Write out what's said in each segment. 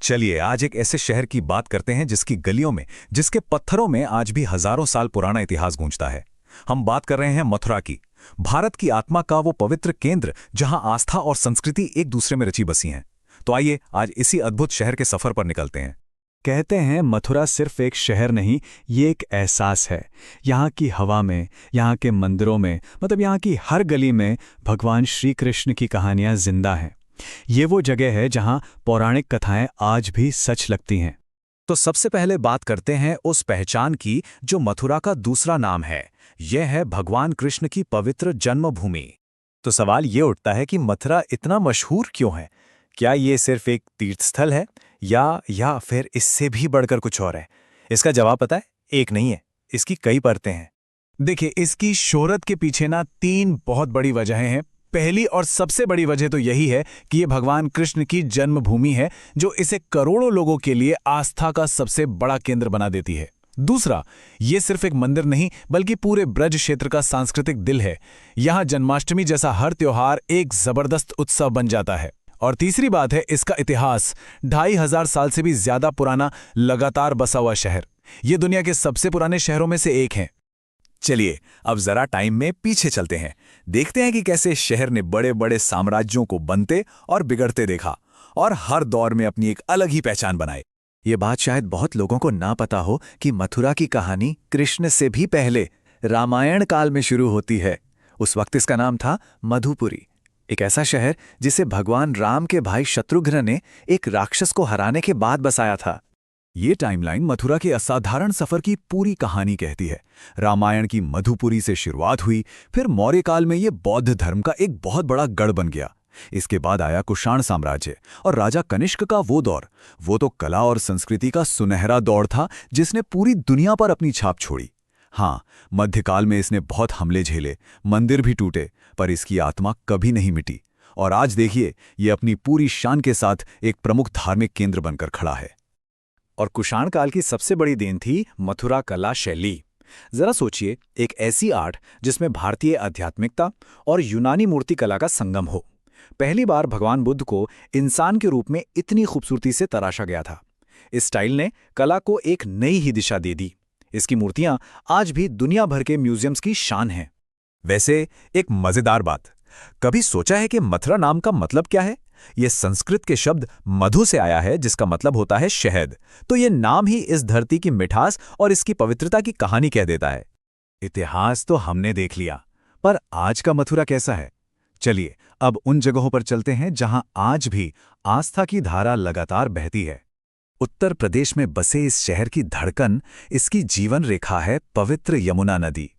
चलिए आज एक ऐसे शहर की बात करते हैं जिसकी गलियों में, जिसके पत्थरों में आज भी हजारों साल पुराना इतिहास गूंजता है। हम बात कर रहे हैं मथुरा की, भारत की आत्मा का वो पवित्र केंद्र जहां आस्था और संस्कृति एक दूसरे में रची बसी हैं। तो आइए आज इसी अद्भुत शहर के सफर पर निकलते हैं। कहते हैं मथुरा सिर्फ एक शहर नहीं, ये एक एहसास है। यहाँ की हवा में, यहाँ के मंदिरों में, मतलब यहाँ की हर गली में भगवान श्री कृष्ण की कहानियाँ जिंदा हैं। ये वो जगह है जहाँ पौराणिक कथाएं आज भी सच लगती हैं। तो सबसे पहले बात करते हैं उस पहचान की जो मथुरा का दूसरा नाम है। यह है भगवान कृष्ण की पवित्र जन्मभूमि। तो सवाल ये उठता है कि मथुरा इतना मशहूर क्यों है? क्या ये सिर्फ एक तीर्थस्थल है या फिर इससे भी बढ़कर कुछ और है? इसका जवाब पता है, एक नहीं है, इसकी कई परतें हैं। देखिए, इसकी शोहरत के पीछे ना 3 बहुत बड़ी वजहें हैं। पहली और सबसे बड़ी वजह तो यही है कि ये भगवान कृष्ण की जन्मभूमि है, जो इसे करोड़ों लोगों के लिए आस्था का सबसे बड़ा केंद्र बना देती है। दूसरा, ये सिर्फ एक मंदिर नहीं बल्कि पूरे ब्रज क्षेत्र का सांस्कृतिक दिल है। यहाँ जन्माष्टमी जैसा हर त्योहार एक जबरदस्त उत्सव बन जाता है। और तीसरी बात है इसका इतिहास। 2500 साल से भी ज्यादा पुराना, लगातार बसा हुआ शहर। ये दुनिया के सबसे पुराने शहरों में से एक है। चलिए अब जरा टाइम में पीछे चलते हैं, देखते हैं कि कैसे इस शहर ने बड़े बड़े साम्राज्यों को बनते और बिगड़ते देखा और हर दौर में अपनी एक अलग ही पहचान बनाई। ये बात शायद बहुत लोगों को ना पता हो कि मथुरा की कहानी कृष्ण से भी पहले रामायण काल में शुरू होती है। उस वक्त इसका नाम था मधुपुरी, एक ऐसा शहर जिसे भगवान राम के भाई शत्रुघ्न ने एक राक्षस को हराने के बाद बसाया था। ये टाइमलाइन मथुरा के असाधारण सफर की पूरी कहानी कहती है। रामायण की मधुपुरी से शुरुआत हुई, फिर मौर्य काल में ये बौद्ध धर्म का एक बहुत बड़ा गढ़ बन गया। इसके बाद आया कुषाण साम्राज्य और राजा कनिष्क का वो दौर। वो तो कला और संस्कृति का सुनहरा दौर था जिसने पूरी दुनिया पर अपनी छाप छोड़ी। हाँ, मध्यकाल में इसने बहुत हमले झेले, मंदिर भी टूटे, पर इसकी आत्मा कभी नहीं मिटी। और आज देखिए, ये अपनी पूरी शान के साथ एक प्रमुख धार्मिक केंद्र बनकर खड़ा है। और कुषाण काल की सबसे बड़ी देन थी मथुरा कला शैली। जरा सोचिए, एक ऐसी आर्ट जिसमें भारतीय आध्यात्मिकता और यूनानी मूर्ति कला का संगम हो। पहली बार भगवान बुद्ध को इंसान के रूप में इतनी खूबसूरती से तराशा गया था। इस स्टाइल ने कला को एक नई ही दिशा दे दी। इसकी मूर्तियां आज भी दुनिया भर के म्यूजियम्स की शान हैं। वैसे एक मजेदार बात, कभी सोचा है कि मथुरा नाम का मतलब क्या है? यह संस्कृत के शब्द मधु से आया है, जिसका मतलब होता है शहद। तो यह नाम ही इस धरती की मिठास और इसकी पवित्रता की कहानी कह देता है। इतिहास तो हमने देख लिया, पर आज का मथुरा कैसा है? चलिए अब उन जगहों पर चलते हैं जहां आज भी आस्था की धारा लगातार बहती है। उत्तर प्रदेश में बसे इस शहर की धड़कन, इसकी जीवन रेखा है पवित्र यमुना नदी।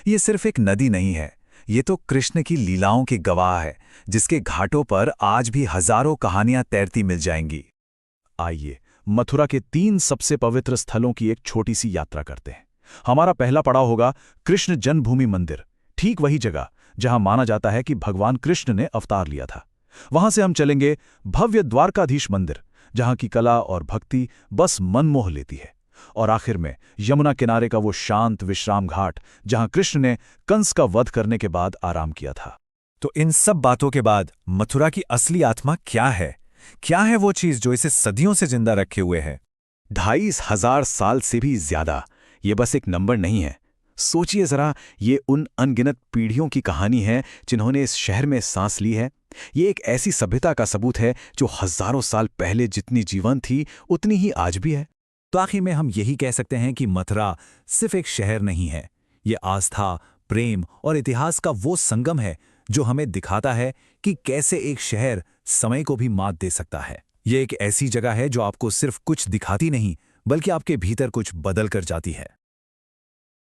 ये सिर्फ एक नदी नहीं है, ये तो कृष्ण की लीलाओं की गवाह है, जिसके घाटों पर आज भी हजारों कहानियां तैरती मिल जाएंगी। आइए मथुरा के 3 सबसे पवित्र स्थलों की एक छोटी सी यात्रा करते हैं। हमारा पहला पड़ाव होगा कृष्ण जन्मभूमि मंदिर, ठीक वही जगह जहां माना जाता है कि भगवान कृष्ण ने अवतार लिया था। वहां से हम चलेंगे भव्य द्वारकाधीश मंदिर, जहां की कला और भक्ति बस मन मोह लेती है। और आखिर में यमुना किनारे का वो शांत विश्राम घाट, जहां कृष्ण ने कंस का वध करने के बाद आराम किया था। तो इन सब बातों के बाद मथुरा की असली आत्मा क्या है? क्या है वो चीज जो इसे सदियों से जिंदा रखे हुए है? 2500 साल से भी ज्यादा। ये बस एक नंबर नहीं है। सोचिए जरा, ये उन अनगिनत पीढ़ियों की कहानी है जिन्होंने इस शहर में सांस ली है। ये एक ऐसी सभ्यता का सबूत है जो हजारों साल पहले जितनी जीवंत थी उतनी ही आज भी है। तो आखिर में हम यही कह सकते हैं कि मथुरा सिर्फ एक शहर नहीं है, ये आस्था, प्रेम और इतिहास का वो संगम है जो हमें दिखाता है कि कैसे एक शहर समय को भी मात दे सकता है। ये एक ऐसी जगह है जो आपको सिर्फ कुछ दिखाती नहीं, बल्कि आपके भीतर कुछ बदल कर जाती है।